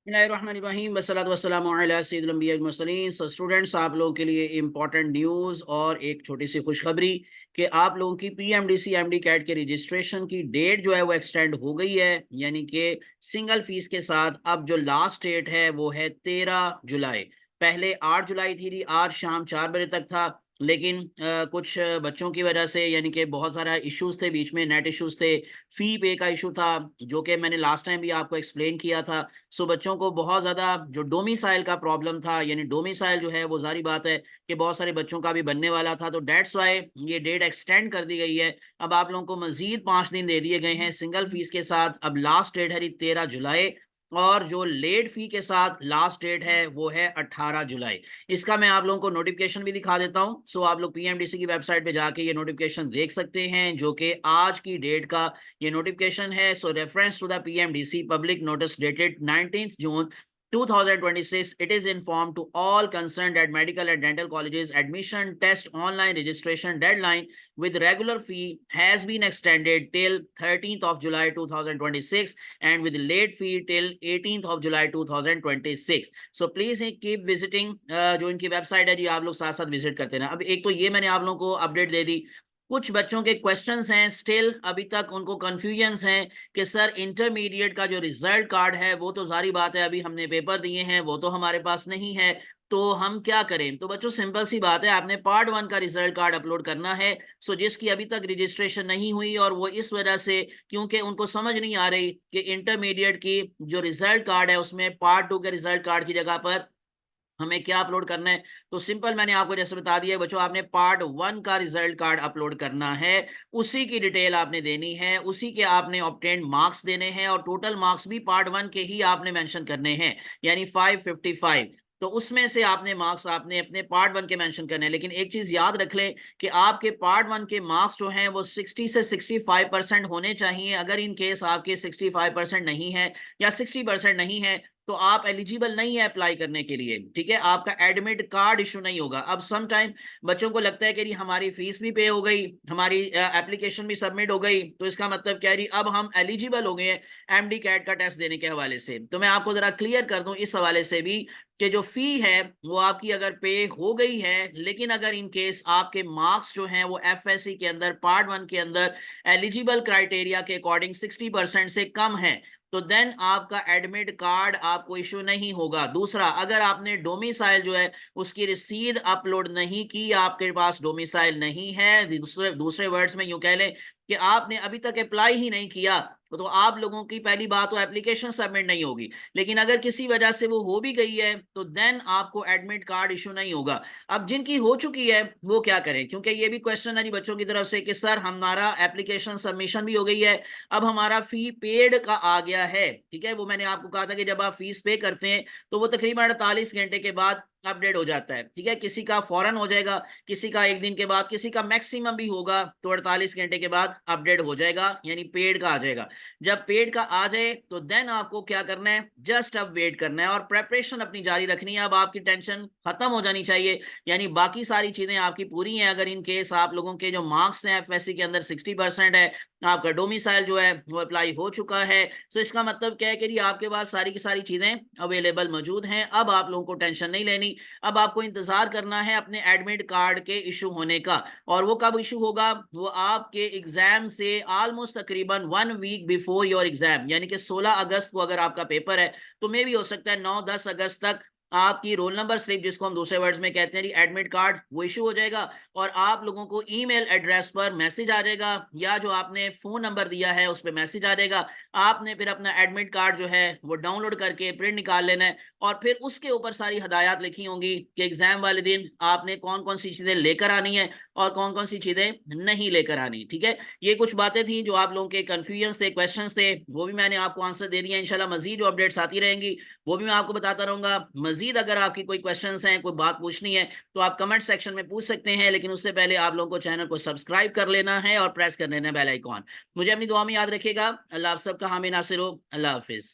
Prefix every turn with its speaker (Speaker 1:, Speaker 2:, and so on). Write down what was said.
Speaker 1: बिस्मिल्लाहिर्रहमानिर्रहीम वस्सलातु वस्सलामु अला सय्यिदिल अंबिया वल मुरसलीन। सो स्टूडेंट्स, आप लोगों के लिए इम्पोर्टेंट न्यूज़ और एक छोटी सी खुशखबरी कि आप लोगों की पीएमडीसी एमडी कैट के रजिस्ट्रेशन की डेट जो है वो एक्सटेंड हो गई है। यानी कि सिंगल फीस के साथ अब जो लास्ट डेट है वो है 13 जुलाई। पहले 8 जुलाई थी, आज शाम 4 बजे तक था। लेकिन कुछ बच्चों की वजह से, यानी कि बहुत सारा इश्यूज थे, बीच में नेट इश्यूज थे, फी पे का इशू था, जो कि मैंने लास्ट टाइम भी आपको एक्सप्लेन किया था। सो बच्चों को बहुत ज़्यादा जो डोमिसाइल का प्रॉब्लम था, यानी डोमिसाइल जो है वो ज़ाहिर बात है कि बहुत सारे बच्चों का भी बनने वाला था, तो डेट्स वाई ये डेट एक्सटेंड कर दी गई है। अब आप लोगों को मजीद 5 दिन दे दिए गए हैं सिंगल फीस के साथ। अब लास्ट डेट है 13 जुलाई, और जो लेट फी के साथ लास्ट डेट है वो है 18 जुलाई। इसका मैं आप लोगों को नोटिफिकेशन भी दिखा देता हूं। सो आप लोग पीएमडीसी की वेबसाइट पे जाके ये नोटिफिकेशन देख सकते हैं, जो कि आज की डेट का ये नोटिफिकेशन है। So reference to the PMDC public notice dated 19th June 2026, it is informed to all concerned that medical and dental colleges admission test online registration deadline with regular fee has been extended till 13th of July 2026 and with late fee till 18th of July 2026. So please keep visiting जो इनकी website है जी, आप लोग साथ साथ visit करते हैं। अब एक तो ये मैंने आप लोगों को अपडेट दे दी। कुछ बच्चों के क्वेश्चंस हैं, स्टिल अभी तक उनको कंफ्यूजन्स हैं कि सर इंटरमीडिएट का जो रिजल्ट कार्ड है वो तो जारी बात है, अभी हमने पेपर दिए हैं, वो तो हमारे पास नहीं है, तो हम क्या करें। तो बच्चों सिंपल सी बात है, आपने पार्ट 1 का रिजल्ट कार्ड अपलोड करना है। सो जिसकी अभी तक रजिस्ट्रेशन नहीं हुई, और वो इस वजह से क्योंकि उनको समझ नहीं आ रही कि इंटरमीडिएट की जो रिजल्ट कार्ड है उसमें पार्ट 2 के रिजल्ट कार्ड की जगह पर हमें क्या अपलोड करना है, तो सिंपल मैंने आपको जैसे बता दिया बच्चों, आपने पार्ट 1 का रिजल्ट कार्ड अपलोड करना है, उसी की डिटेल आपने देनी है, उसी के आपने ऑब्टेन्ड मार्क्स देने हैं, और टोटल मार्क्स भी पार्ट 1 के ही आपने मेंशन करने हैं, यानी 555। तो उसमें से आपने मार्क्स आपने अपने पार्ट 1 के मेंशन करने हैं। लेकिन एक चीज याद रख लें कि आपके पार्ट 1 के मार्क्स जो हैं वो 60 से 65% होने चाहिए। अगर इन केस आपके 65% नहीं है या 60% नहीं है, तो आप एलिजिबल नहीं है अप्लाई करने के लिए। ठीक है, आपका एडमिट कार्ड इशू नहीं होगा। अब सम टाइम बच्चों को लगता है कि हमारी फीस भी पे हो गई, हमारी एप्लीकेशन भी सबमिट हो गई, तो इसका मतलब क्या है, अब हम एलिजिबल हो गए हैं एमडी कैट का टेस्ट देने के हवाले से। तो मैं आपको जरा क्लियर कर दूं इस हवाले से भी कि जो फी है वो आपकी अगर पे हो गई है, लेकिन अगर इन केस आपके मार्क्स जो हैं वो एफएससी के अंदर पार्ट 1 के अंदर एलिजिबल क्राइटेरिया के अकॉर्डिंग 60% से कम है, तो देन आपका एडमिट कार्ड आपको इशू नहीं होगा। दूसरा, अगर आपने डोमिसाइल जो है उसकी रसीद अपलोड नहीं की, आपके पास डोमिसाइल नहीं है, दूसरे दूसरे वर्ड्स में यूं कह लें कि आपने अभी तक अप्लाई ही नहीं किया, तो आप लोगों की पहली बात तो एप्लीकेशन सबमिट नहीं होगी। लेकिन अगर किसी वजह से वो हो भी गई है, तो देन आपको एडमिट कार्ड इशू नहीं होगा। अब जिनकी हो चुकी है वो क्या करें, क्योंकि ये भी क्वेश्चन है जी बच्चों की तरफ से कि सर हमारा एप्लीकेशन सबमिशन भी हो गई है, अब हमारा फी पेड का आ गया है। ठीक है, वो मैंने आपको कहा था कि जब आप फीस पे करते हैं तो वो तकरीबन 48 घंटे के बाद अपडेट हो जाता है। ठीक है, किसी का फौरन हो जाएगा, किसी का एक दिन के बाद, किसी का मैक्सिमम भी होगा तो 48 घंटे के बाद अपडेट हो जाएगा, यानी पेड का आ जाएगा। जब पेड का आ जाए तो देन आपको क्या करना है, जस्ट अब वेट करना है और प्रेपरेशन अपनी जारी रखनी है। अब आपकी टेंशन खत्म हो जानी चाहिए, यानी बाकी सारी चीजें आपकी पूरी हैं। अगर इन केस आप लोगों के जो मार्क्स हैं एफएससी के अंदर 60% है, आपका डोमिसाइल जो है वो अप्लाई हो चुका है, तो इसका मतलब क्या है कि आपके पास सारी की सारी चीजें अवेलेबल मौजूद हैं। अब आप लोगों को टेंशन नहीं लेनी, अब आपको इंतजार करना है अपने एडमिट कार्ड के इशू होने का। और वो कब इशू होगा, वो आपके एग्जाम से ऑलमोस्ट तकरीबन 1 वीक बिफोर योर एग्जाम, यानी कि 16 अगस्त को अगर आपका पेपर है, तो मे भी हो सकता है 9-10 अगस्त तक आपकी रोल नंबर स्लिप, जिसको हम दूसरे वर्ड्स में कहते हैं एडमिट कार्ड, वो इशू हो जाएगा। और आप लोगों को ईमेल एड्रेस पर मैसेज आ जाएगा, या जो आपने फोन नंबर दिया है उस पर मैसेज आ जाएगा। आपने फिर अपना एडमिट कार्ड जो है वो डाउनलोड करके प्रिंट निकाल लेना है, और फिर उसके ऊपर सारी हदायत लिखी होंगी कि एग्जाम वाले दिन आपने कौन कौन सी चीजें लेकर आनी है और कौन कौन सी चीजें नहीं लेकर आनी। ठीक है, ये कुछ बातें थी जो आप लोगों के कंफ्यूजन थे, क्वेश्चंस थे, वो भी मैंने आपको आंसर दे दिया। इंशाल्लाह मजीद जो अपडेट्स आती रहेंगी वो भी मैं आपको बताता रहूंगा। मजीद अगर आपकी कोई क्वेश्चंस हैं, कोई बात पूछनी है, तो आप कमेंट सेक्शन में पूछ सकते हैं। लेकिन उससे पहले आप लोगों को चैनल को सब्सक्राइब कर लेना है और प्रेस कर लेना है बेल आइकॉन। मुझे अपनी दुआ में याद रखिएगा। अल्लाह आप सबका हामी नासिर हो। अल्लाह हाफिज।